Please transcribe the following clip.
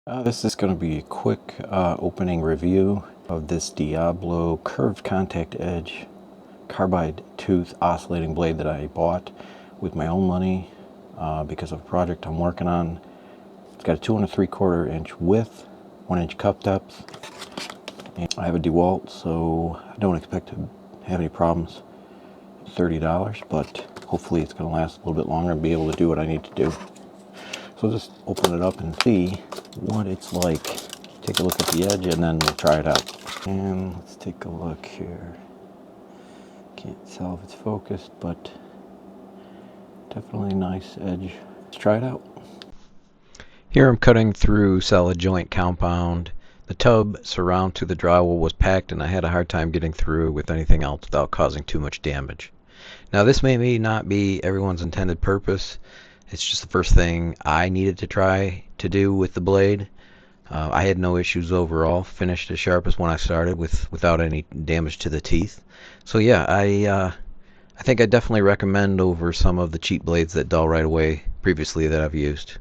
This is going to be a quick opening review of this Diablo Curved Contact Edge Carbide Tooth Oscillating Blade that I bought with my own money because of a project I'm working on. It's got a 2 3/4 inch width, 1 inch cup depth, and I have a DeWalt, so I don't expect to have any problems. $30, but hopefully it's going to last a little bit longer and be able to do what I need to do. So just open it up and see what it's like. Take a look at the edge and then we'll try it out. And let's take a look here. Can't tell if it's focused, but definitely nice edge. Let's try it out. Here I'm cutting through solid joint compound. The tub surround to the drywall was packed and I had a hard time getting through with anything else without causing too much damage. Now this may not be everyone's intended purpose. It's just the first thing I needed to try to do with the blade. I had no issues overall. Finished as sharp as when I started without any damage to the teeth. So yeah, I think I definitely recommend over some of the cheap blades that dull right away previously that I've used.